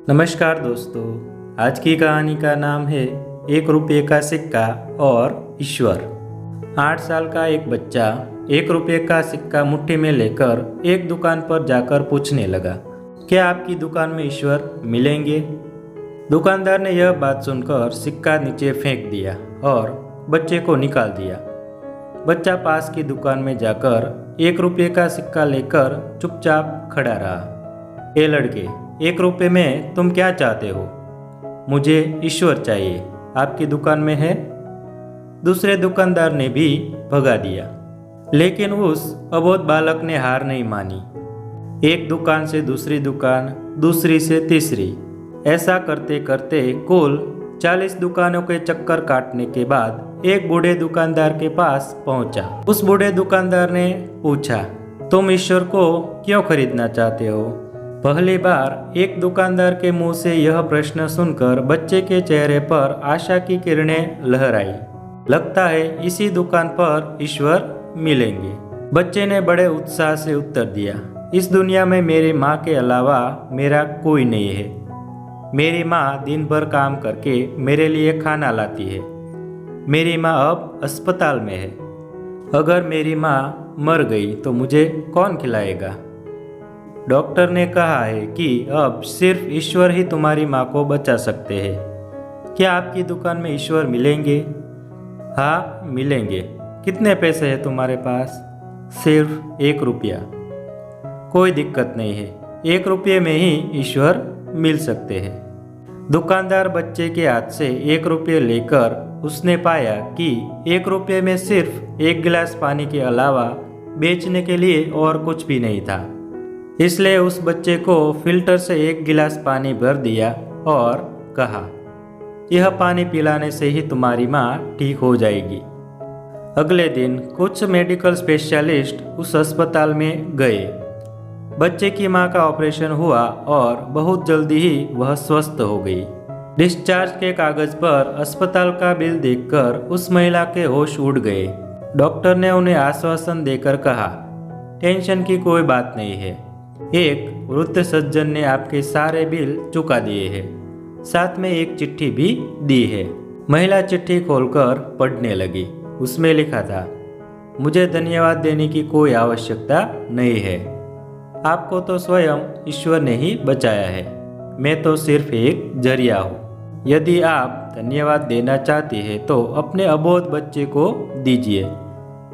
नमस्कार दोस्तों, आज की कहानी का नाम है 1 रुपये का सिक्का और ईश्वर। 8 साल का एक बच्चा 1 रुपये का सिक्का मुट्ठी में लेकर एक दुकान पर जाकर पूछने लगा, क्या आपकी दुकान में ईश्वर मिलेंगे? दुकानदार ने यह बात सुनकर सिक्का नीचे फेंक दिया और बच्चे को निकाल दिया। बच्चा पास की दुकान में जाकर 1 रुपये का सिक्का लेकर चुपचाप खड़ा रहा। ए लड़के, 1 रुपये में तुम क्या चाहते हो? मुझे ईश्वर चाहिए, आपकी दुकान में है? दूसरे दुकानदार ने भी भगा दिया, लेकिन उस अबोध बालक ने हार नहीं मानी। एक दुकान से दूसरी दुकान, दूसरी से तीसरी, ऐसा करते करते कुल 40 दुकानों के चक्कर काटने के बाद एक बूढ़े दुकानदार के पास पहुंचा। उस बूढ़े दुकानदार ने पूछा, तुम ईश्वर को क्यों खरीदना चाहते हो? पहली बार एक दुकानदार के मुंह से यह प्रश्न सुनकर बच्चे के चेहरे पर आशा की किरणें लहराई। लगता है इसी दुकान पर ईश्वर मिलेंगे। बच्चे ने बड़े उत्साह से उत्तर दिया, इस दुनिया में मेरी माँ के अलावा मेरा कोई नहीं है। मेरी माँ दिन भर काम करके मेरे लिए खाना लाती है। मेरी माँ अब अस्पताल में है। अगर मेरी माँ मर गई तो मुझे कौन खिलाएगा? डॉक्टर ने कहा है कि अब सिर्फ ईश्वर ही तुम्हारी माँ को बचा सकते हैं। क्या आपकी दुकान में ईश्वर मिलेंगे? हाँ, मिलेंगे। कितने पैसे हैं तुम्हारे पास? सिर्फ 1 रुपया। कोई दिक्कत नहीं है, 1 रुपये में ही ईश्वर मिल सकते हैं। दुकानदार बच्चे के हाथ से 1 रुपये लेकर उसने पाया कि 1 रुपये में सिर्फ एक गिलास पानी के अलावा बेचने के लिए और कुछ भी नहीं था। इसलिए उस बच्चे को फिल्टर से एक गिलास पानी भर दिया और कहा, यह पानी पिलाने से ही तुम्हारी माँ ठीक हो जाएगी। अगले दिन कुछ मेडिकल स्पेशलिस्ट उस अस्पताल में गए। बच्चे की माँ का ऑपरेशन हुआ और बहुत जल्दी ही वह स्वस्थ हो गई। डिस्चार्ज के कागज पर अस्पताल का बिल देखकर उस महिला के होश उड़ गए। डॉक्टर ने उन्हें आश्वासन देकर कहा, टेंशन की कोई बात नहीं है। एक वृद्ध सज्जन ने आपके सारे बिल चुका दिए हैं, साथ में एक चिट्ठी भी दी है। महिला चिट्ठी खोलकर पढ़ने लगी। उसमें लिखा था, मुझे धन्यवाद देने की कोई आवश्यकता नहीं है। आपको तो स्वयं ईश्वर ने ही बचाया है। मैं तो सिर्फ एक जरिया हूँ। यदि आप धन्यवाद देना चाहती है तो अपने अबोध बच्चे को दीजिए,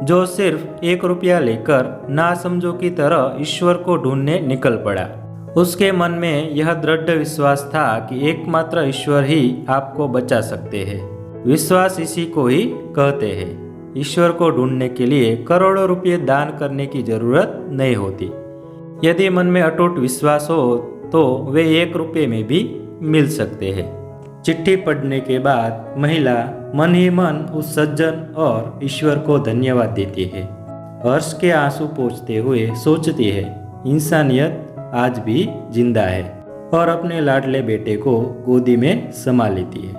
जो सिर्फ 1 रुपया लेकर नासमझों की तरह ईश्वर को ढूंढने निकल पड़ा। उसके मन में यह दृढ़ विश्वास था कि एकमात्र ईश्वर ही आपको बचा सकते हैं। विश्वास इसी को ही कहते हैं। ईश्वर को ढूंढने के लिए करोड़ों रुपये दान करने की जरूरत नहीं होती। यदि मन में अटूट विश्वास हो तो वे 1 रुपये में भी मिल सकते हैं। चिट्ठी पढ़ने के बाद महिला मन ही मन उस सज्जन और ईश्वर को धन्यवाद देती है। हर्ष के आंसू पोंछते हुए सोचती है, इंसानियत आज भी जिंदा है, और अपने लाडले बेटे को गोदी में समा लेती है।